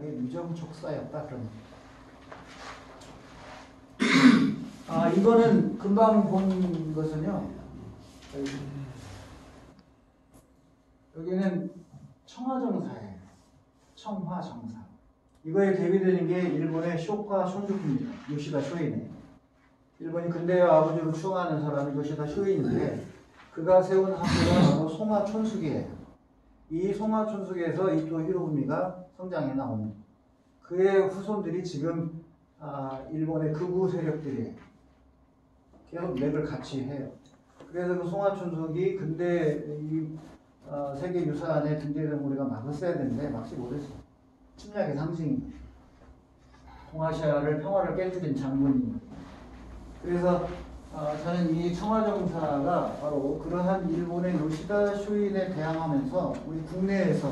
철저하게 유정촉사였다 그런. 이거는 금방 본 것은요. 여기는 청화정사예요. 청화정사. 이거에 대비되는 게 일본의 쇼카 쇼주쿠입니다. 요시다 쇼이네. 일본이 근대의 아버지로 추앙하는 사람이 요시다 쇼이인데 그가 세운 학교가 바로 송화촌숙이에요. 이 송화촌숙에서 이토 히로부미가 성장해 나옵니다. 그의 후손들이 지금 일본의 극우 세력들이 계속 랩을 같이 해요. 그래서 그 송화촌숙이 근대 세계 유산 안에 등재된 우리가 막았어야 되는데 막지 못했어요. 침략의 상징입니다. 동아시아를 평화를 깨뜨린 장군입니다. 그래서 저는 이 청화정사가 바로 그러한 일본의 요시다 쇼인에 대항하면서 우리 국내에서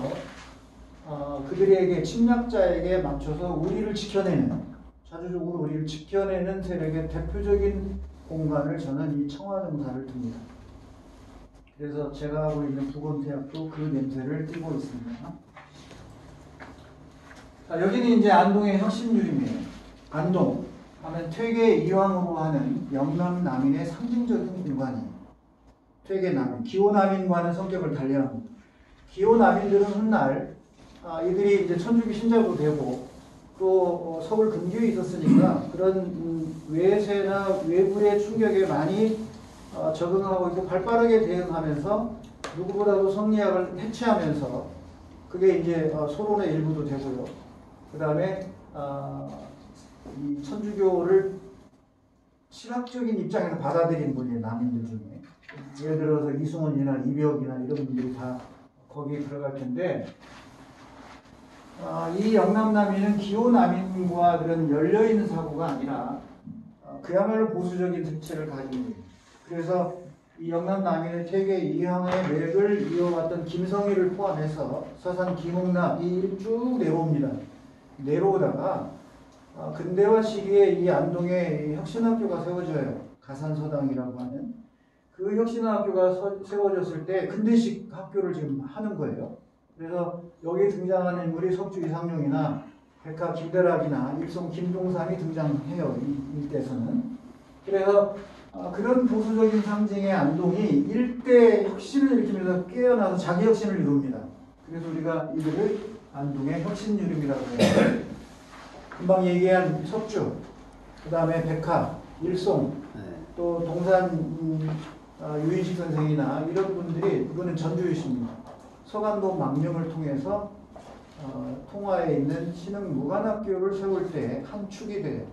그들에게 침략자에게 맞춰서 우리를 지켜내는 자주적으로 우리를 지켜내는 세력의 대표적인 공간을 저는 이 청화정사를 둡니다. 그래서 제가 하고 있는 부검대학도 그 냄새를 띠고 있습니다. 자, 여기는 이제 안동의 혁신유림이에요. 안동 하면 퇴계 이황으로 하는 영남남인의 상징적인 공간이에요. 퇴계남인, 기호남인과는 성격을 달리합니다. 기호남인들은 훗날 이들이 이제 천주교 신자도 되고 또 서울 근교에 있었으니까 그런 외세나 외부의 충격에 많이 적응하고 있고 발빠르게 대응하면서 누구보다도 성리학을 해체하면서 그게 이제 소론의 일부도 되고요. 그 다음에 이 천주교를 신학적인 입장에서 받아들인 분이 남인들 중에 예를 들어서 이승원이나 이벽이나 이런 분들이 다 거기에 들어갈 텐데 이 영남남인은 기호남인과 그런 열려있는 사고가 아니라 그야말로 보수적인 색채를 가지고 있는. 그래서 이 영남남인의 퇴계 이황의 맥을 이어왔던 김성희를 포함해서 서산 김홍남 이 쭉 내려옵니다. 내려오다가 근대화 시기에 이 안동에 혁신학교가 세워져요. 가산서당이라고 하는 그 혁신학교가 세워졌을 때 근대식 학교를 지금 하는 거예요. 그래서 여기에 등장하는 인물이 석주 이상용이나 백화 김대락이나 일송 김동삼이 등장해요. 이 일대에서는. 그래서 그런 보수적인 상징의 안동이 일대 혁신을 일으키면서 깨어나서 자기 혁신을 이룹니다. 그래서 우리가 이들을 안동의 혁신유림이라고 해요. 금방 얘기한 석주, 그 다음에 백화, 일송, 또 동산 유인식 선생이나 이런 분들이 그분은 전주이십니다. 서간동 망명을 통해서 통화에 있는 신흥무관학교를 세울 때 한 축이 돼요.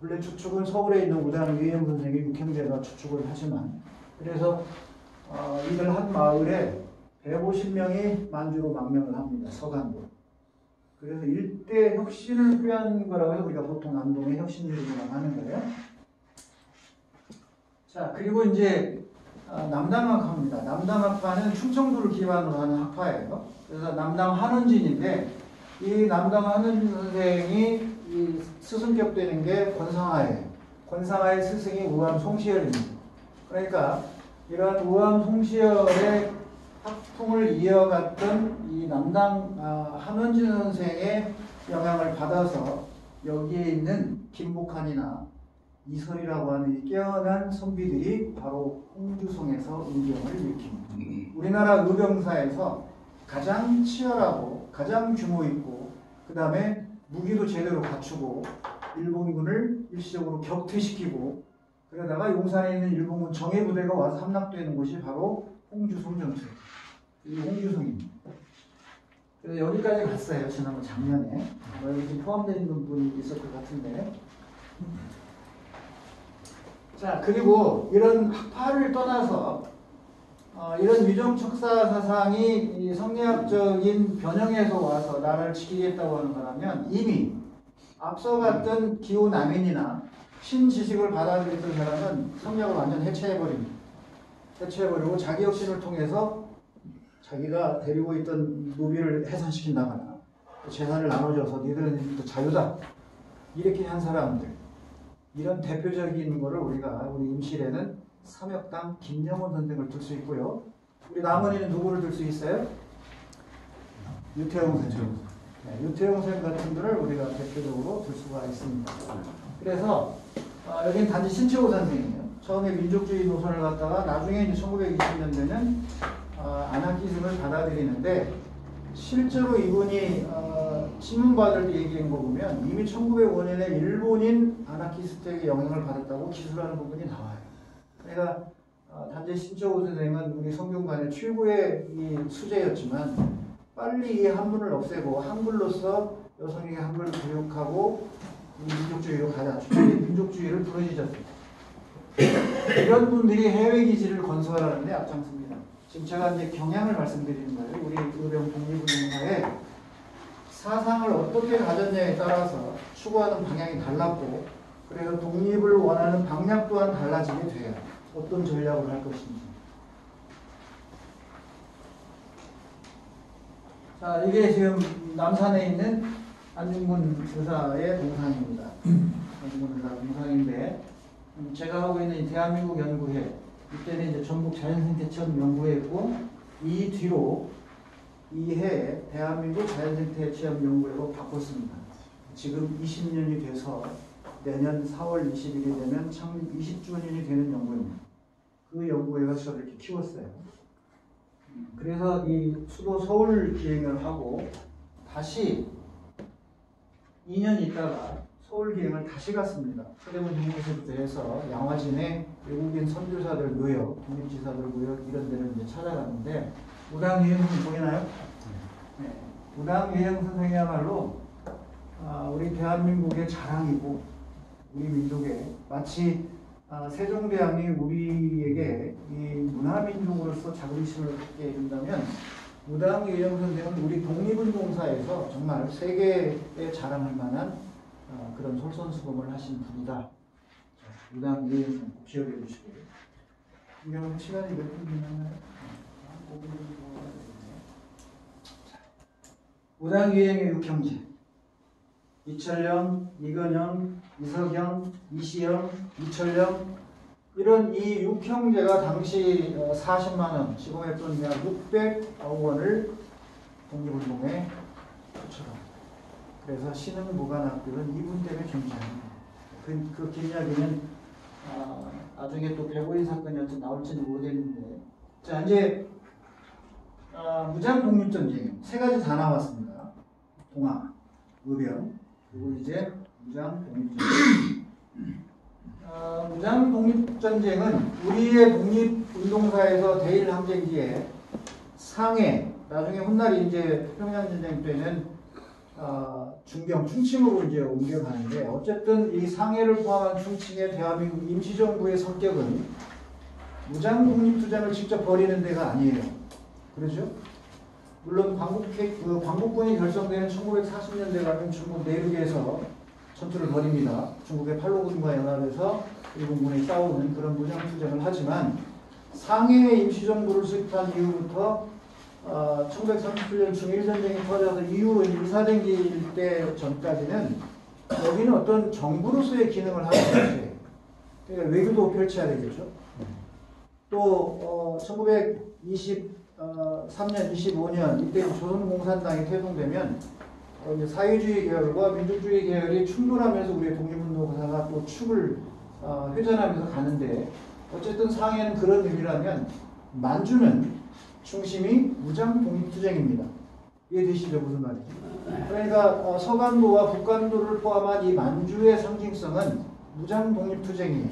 원래 주축은 서울에 있는 우단 위엠 선생이 육형제가 주축을 하지만 그래서 이들 한 마을에 150명이 만주로 망명을 합니다. 서간동. 그래서 일대 혁신을 표현한 거라고 해서 우리가 보통 안동의 혁신이라고 하는 거예요. 자, 그리고 이제 남당학파입니다. 남당학파는 충청도를 기반으로 하는 학파예요. 그래서 남당 한원진인데 이 남당 한원진 선생이 이 스승격 되는 게 권상하예요. 권상하의 스승이 우암 송시열입니다. 그러니까 이러한 우암 송시열의 학풍을 이어갔던 이 남당 한원진 선생의 영향을 받아서 여기에 있는 김복한이나 이설이라고 하는 이 깨어난 선비들이 바로 홍주송에서 의병을 일으킵니다. 우리나라 의병사에서 가장 치열하고 가장 규모 있고 그 다음에 무기도 제대로 갖추고 일본군을 일시적으로 격퇴시키고 그러다가 용산에 있는 일본군 정예부대가 와서 함락되는 곳이 바로 홍주송 전투. 이 홍주송입니다. 그래서 여기까지 갔어요. 지난번 작년에. 여기 포함되어 있는 분이 있을 것 같은데. 자, 그리고 이런 학파를 떠나서 이런 유정척사 사상이 이 성리학적인 변형에서 와서 나라를 지키겠다고 하는 거라면 이미 앞서 갔던 기호남인이나 신지식을 받아들였던 사람은 성리학을 완전 해체해버립니다. 해체해버리고 자기 혁신을 통해서 자기가 데리고 있던 노비를 해산시킨다거나 재산을 나눠줘서 니들은 또 자유다 이렇게 한 사람들 이런 대표적인 거를 우리가 우리 임실에는 삼역당 김영원 선생을 들 수 있고요. 우리 남원에는 누구를 들 수 있어요? 유태용 선생. 유태용 쌤 같은 분들을 우리가 대표적으로 들 수가 있습니다. 그래서 여기는 단지 신채호 선생이에요. 처음에 민족주의 노선을 갖다가 나중에 이제 1920년대는 아나키즘을 받아들이는데 실제로 이분이 신문 받을 때 얘기한 거 보면 이미 1905년에 일본인 아나키스트에게 영향을 받았다고 기술하는 부분이 나와요. 그러니까 단지 신채호 선생은 우리 성균관의 최고의 이 수재였지만 빨리 이 한문을 없애고 한글로서 여성에게 한글을 교육하고 민족주의로 가자. 민족주의를 부르짖었습니다. 이런 분들이 해외 기지를 건설하는데 앞장섭니다. 지금 제가 이제 경향을 말씀드리는 거예요. 우리 의병 독립운동사의 사상을 어떻게 가졌냐에 따라서 추구하는 방향이 달랐고, 그래서 독립을 원하는 방향 또한 달라지게 돼요. 어떤 전략을 할 것인지. 자, 이게 지금 남산에 있는 안중근 의사의 동상입니다. 안중근 의사 동상인데, 제가 하고 있는 이 대한민국 연구회, 이때는 이제 전북 자연생태체험 연구회였고, 이 뒤로 이 해에 대한민국 자연생태체험 연구회로 바꿨습니다. 지금 20년이 돼서 내년 4월 20일이 되면 창립 20주년이 되는 연구회입니다. 그 연구회가 저를 이렇게 키웠어요. 그래서 이 수도 서울 기행을 하고 다시 2년 있다가 서울 기행을 다시 갔습니다. 서대문 정부서부터 해서 양화진의 외국인 선교사들 묘역, 독립지사들 묘역 이런 데를 이제 찾아갔는데 우당유행 선생 보이나요? 네. 우당유행 선생이야말로 우리 대한민국의 자랑이고 우리 민족의 마치 세종대왕이 우리에게 이 문화민족으로서 자긍심을 갖게 해준다면 우당유행 선생은 우리 독립운동사에서 정말 세계에 자랑할 만한 그런 솔선수범을 하신 분이다. 우당유행 선생 꼭 기억해 주시고요. 분명히 시간이 몇 분 있나요? 우당유행의 육형제 이철령, 이건영, 이석영, 이시영, 이철령 이런 이 육형제가 당시 40만원, 지금의 돈 약 600억 원을 독립운동에 투처합니다. 그래서 신흥무관학교는 이분 때문에 존재합니다. 그 긴 이야기는 나중에 또 배고인 사건이 어찌 나올지는 모르겠는데, 자 이제 무장독립전쟁 세 가지 다 나왔습니다. 동아, 의병, 그리고 이제 무장독립전쟁. 무장독립전쟁은 우리의 독립운동사에서 대일항쟁기에 상해, 나중에 훗날이 이제 평양전쟁 때는 중경, 충칭으로 이제 옮겨가는데, 어쨌든 이 상해를 포함한 충칭의 대한민국 임시정부의 성격은 무장독립투쟁을 직접 벌이는 데가 아니에요. 그렇죠? 물론 광복군이 결성되는 1940년대 가면 중국 내륙에서 전투를 벌입니다. 중국의 팔로군과 연합해서 일본군이 싸우는 그런 무장투쟁을 하지만 상해 임시정부를 수립한 이후부터 1937년 중일전쟁이 터져서 이후 이사den기 때 전까지는 여기는 어떤 정부로서의 기능을 하는 것이에요. 그러니까 외교도 펼쳐야 되겠죠. 또 1923년, 25년 이때 조선공산당이 태동되면 이제 사회주의 계열과 민족주의 계열이 충돌하면서 우리의 독립운동사가 또 축을 회전하면서 가는데, 어쨌든 상해는 그런 의미라면 만주는 중심이 무장독립투쟁입니다. 이해되시죠? 무슨 말인지. 그러니까 서간도와 북간도를 포함한 이 만주의 상징성은 무장독립투쟁이에요.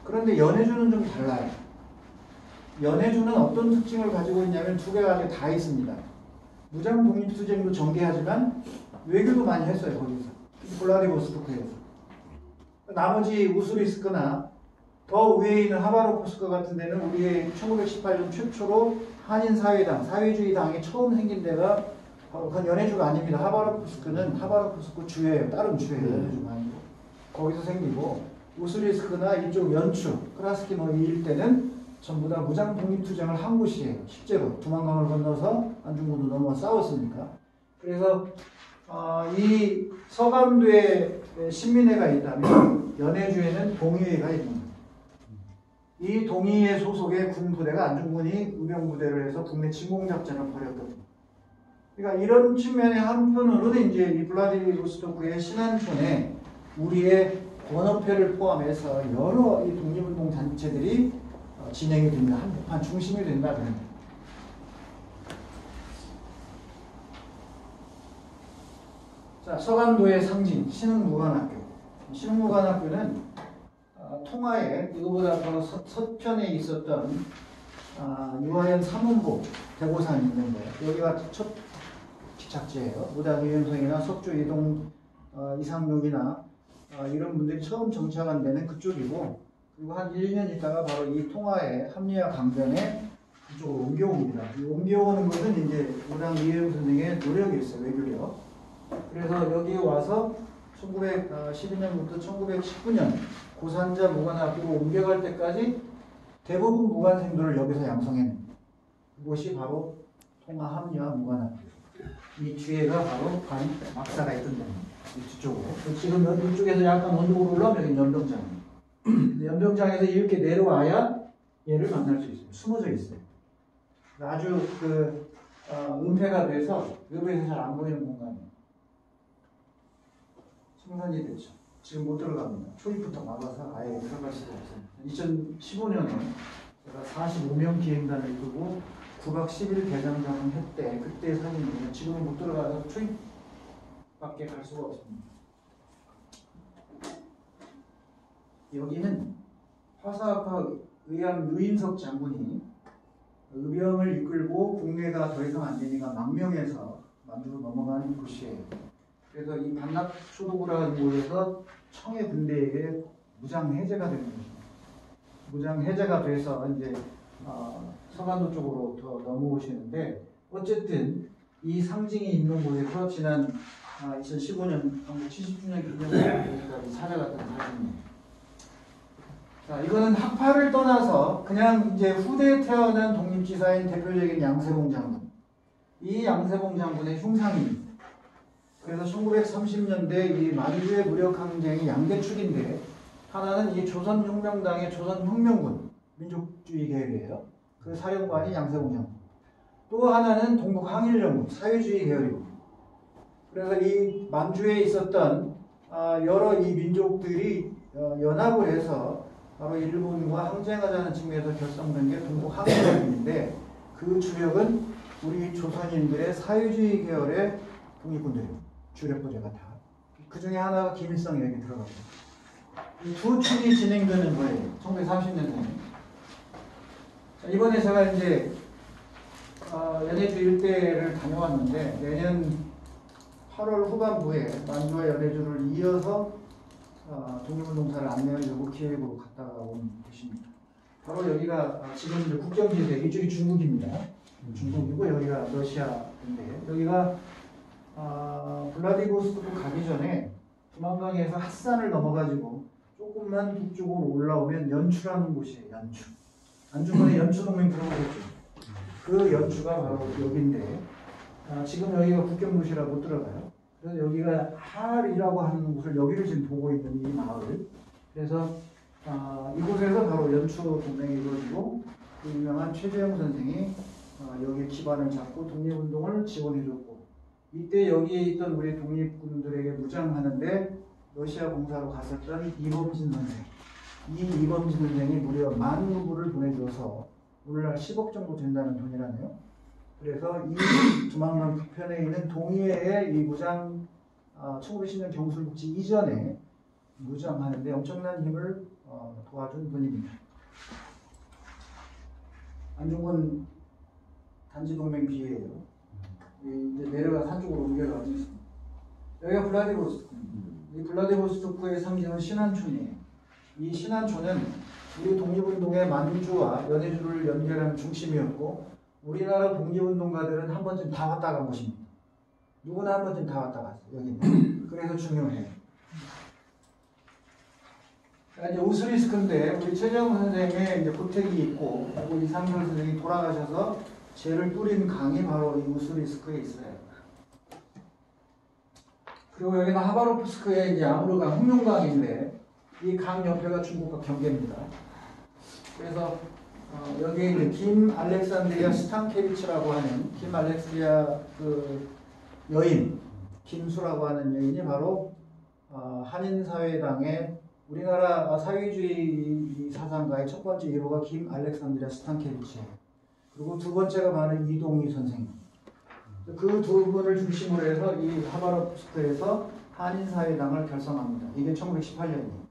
그런데 연해주는 좀 달라요. 연해주는 어떤 특징을 가지고 있냐면 두 개가 다 있습니다. 무장독립투쟁도 전개하지만 외교도 많이 했어요. 거기서. 블라디보스토크에서. 나머지 우스리스크나 더 위에 있는 하바롭스크 같은 데는 우리의 1918년 최초로 한인사회당, 사회주의당이 처음 생긴 데가 그건 연해주가 아닙니다. 하바롭스크는 하바롭스크 주예요. 다른 주예요. 연해주가 아니고. 거기서 생기고, 우스리스크나 이쪽 연추, 크라스키 뭐 이 일대는 전부 다 무장독립투쟁을 한 곳이에요. 실제로 두만강을 건너서 안중근도 넘어 싸웠으니까. 그래서 이 서간도에 신민회가 있다면 연해주에는 동의회가 있는 거예요. 이 동의회 소속의 군부대가 안중근이 의병부대를 해서 국내 침공작전을 벌였거든요. 그러니까 이런 측면의 한편으로는 이제 이 블라디보스토크의 신안촌에 우리의 번업회를 포함해서 여러 이 독립운동 단체들이 진행이 됩니다. 한복판 중심이 된다 그런. 자, 서간도의 상징 신흥무관학교. 신흥무관학교는 통화에 이거보다 더 서편에 있었던 유아연 삼원보 대고산이 있는데 여기가 첫 기착지예요. 무당 유현성이나 석조 이동 이상록이나 이런 분들이 처음 정착한 데는 그쪽이고, 그리고 한 1년 있다가 바로 이 통화의 합리화 강변에 그쪽으로 옮겨옵니다. 이 옮겨오는 것은 이제 무당 이혜영 선생의 노력이었어요. 외교력. 그래서 여기에 와서 1912년부터 1919년 고산자 무관학교로 옮겨갈 때까지 대부분 무관생도를 여기서 양성했습니다. 그곳이 바로 통화 합리화 무관학교. 이 뒤에가 바로 관 막사가 있던 데입니다. 뒤쪽으로. 지금 이쪽에서 약간 언덕으로 올라오면 여기 연병장입니다. 연병장에서 이렇게 내려와야 얘를 만날 수 있어요. 숨어져 있어요. 아주 은폐가 돼서 외부에서 잘 안 보이는 공간이에요. 생산이 됐죠. 지금 못 들어갑니다. 초입부터 막아서 아예 들어갈 수가 없어요. 2015년에 제가 45명 기행단을 이끌고 9박 10일 대장정을 했대. 그때 사진이에요. 지금은 못 들어가서 초입밖에 갈 수가 없습니다. 여기는 화사학파 의암 유인석 장군이 의병을 이끌고 국내가 더 이상 안 되니까 망명해서 만주로 넘어가는 곳이에요. 그래서 이 반납초도구라는 곳에서 청해 군대에게 무장 해제가 되는 것입니다. 무장 해제가 돼서 이제 서간도 쪽으로 더 넘어오시는데, 어쨌든 이 상징이 있는 곳에서 지난 2015년 70주년 기념일까지 찾아갔던 사진입니다. 자, 이거는 학파를 떠나서 그냥 이제 후대에 태어난 독립지사인 대표적인 양세봉 장군. 이 양세봉 장군의 흉상입니다. 그래서 1930년대 이 만주의 무력항쟁이 양대 축인데, 하나는 이 조선혁명당의 조선혁명군 민족주의 계열이에요. 그 사령관이 양세봉 장군. 또 하나는 동북항일연군 사회주의 계열이고. 그래서 이 만주에 있었던 여러 이 민족들이 연합을 해서 바로 일본과 항쟁하자는 측면에서 결성된 게 동북항일연군인데, 그 주력은 우리 조선인들의 사회주의 계열의 독립군들이에요. 주력부대가 다. 그 중에 하나가 김일성이 여기 들어갑니다. 이 두 축이 진행되는 거예요. 1930년대에. 이번에 제가 이제 연해주 일대를 다녀왔는데, 내년 8월 후반부에 만주와 연해주를 이어서 독립운동사를 안내하려고 기획으로 갔다가 온 곳입니다. 바로 여기가 지금 이제 국경지대, 이쪽이 중국입니다. 중국이고 여기가 러시아인데, 여기가 블라디보스토크 가기 전에 두만강에서 핫산을 넘어가지고 조금만 북쪽으로 올라오면 연추라는 곳이에요. 연추. 안중근의 연추동맹 들어보셨죠? 그 연추가 바로 여기인데, 지금 여기가 국경도시라 못 들어가요. 그래서 여기가 할이라고 하는 곳을 여기를 지금 보고 있는 이 마을. 그래서 이곳에서 바로 연추 동맹이 이루어지고, 그 유명한 최재형 선생이 여기에 기반을 잡고 독립운동을 지원해줬고, 이때 여기에 있던 우리 독립군들에게 무장하는데 러시아 공사로 갔었던 이범진 선생. 이 이범진 선생이 무려 10,000루블을 보내줘서 오늘날 10억 정도 된다는 돈이라네요. 그래서 이 두만강 북편에 있는 동해의 이 무장, 1910년 경술국지 이전에 무장하는데 엄청난 힘을 도와준 분입니다. 안중근 단지동맹 비예요. 이제 내려가 산 쪽으로 옮겨가고 있습니다. 여기가 블라디보스토크입니다. 이 블라디보스토크의 상징은 신안촌이에요. 이 신안촌은 우리 독립운동의 만주와 연해주를 연결하는 중심이었고, 우리나라 독립운동가들은 한 번쯤 다 왔다 간 곳입니다. 누구나 한 번쯤 다 왔다 갔어요. 여기는. 그래서 중요해요. 이제 우스리스크인데, 우리 최재형 선생의 이제 고택이 있고, 그리고 이상철 선생이 돌아가셔서 죄를 뿌린 강이 바로 이 우스리스크에 있어요. 그리고 여기는 하바로프스크의 이제 아무르강, 흑룡강인데, 이 강 옆에가 중국과 경계입니다. 그래서 여기 이제 김 알렉산드리아 스탄케비치라고 하는 김 알렉산드리아 그 여인, 김수라고 하는 여인이 바로 한인사회당의 우리나라 사회주의 사상가의 첫 번째 1호가 김 알렉산드리아 스탄케비치예요. 그리고 두 번째가 바로 이동희 선생님. 그 두 분을 중심으로 해서 이 하바롭스크에서 한인사회당을 결성합니다. 이게 1918년이에요.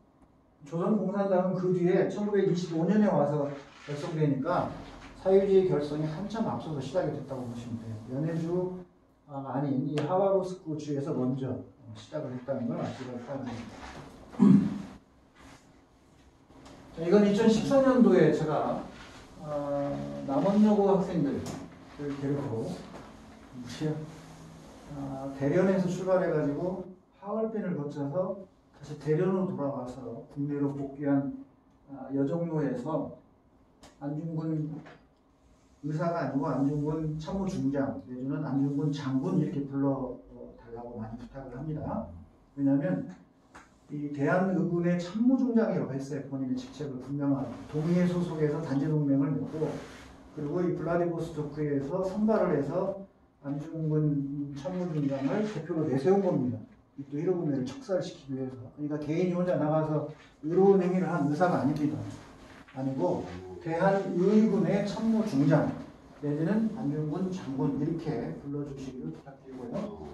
조선공산당은 그 뒤에 1925년에 와서 결성되니까 사회주의 결성이 한참 앞서서 시작이 됐다고 보시면 돼요. 연해주 아닌 이 하바롭스크 주에서 먼저 시작을 했다는 걸 아시가 바랍니다. 이건 2014년도에 제가 남원여고 학생들을 데리고 대련에서 출발해가지고 하얼빈을 거쳐서 다시 대련으로 돌아가서 국내로 복귀한 여종로에서 안중근 의사가 아니고 안중근 참모중장 내지는 안중근 장군 이렇게 불러달라고 많이 부탁을 합니다. 왜냐하면 이 대한의군의 참모중장이라고 했어요. 본인의 직책을 분명하게 동해 소속에서 단체동맹을 맺고 그리고 이 블라디보스토크에서 선발을 해서 안중근 참모중장을 대표로 내세운 겁니다. 또 일호군을 척살시키기 위해서. 그러니까 개인이 혼자 나가서 의로운 행위를 한 의사가 아닙니다. 아니고 대한의군의 참모중장 내지는 안중근 장군 이렇게 불러주시기를 부탁드리고요.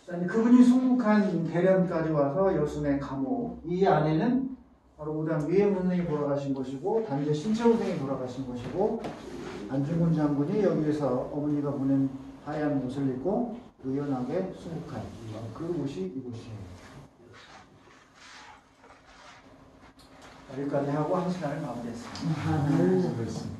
그분이 순국한 대련까지 와서 여순의 감옥 이 안에는 바로 우당 위에 선생이 돌아가신 것이고 단재 신채호 선생이 돌아가신 것이고 안중근 장군이 여기에서 어머니가 보낸 하얀 옷을 입고 의연하게 순국한 그 옷이 이곳이에요. 여기까지 하고 한 시간을 마무리했습니다.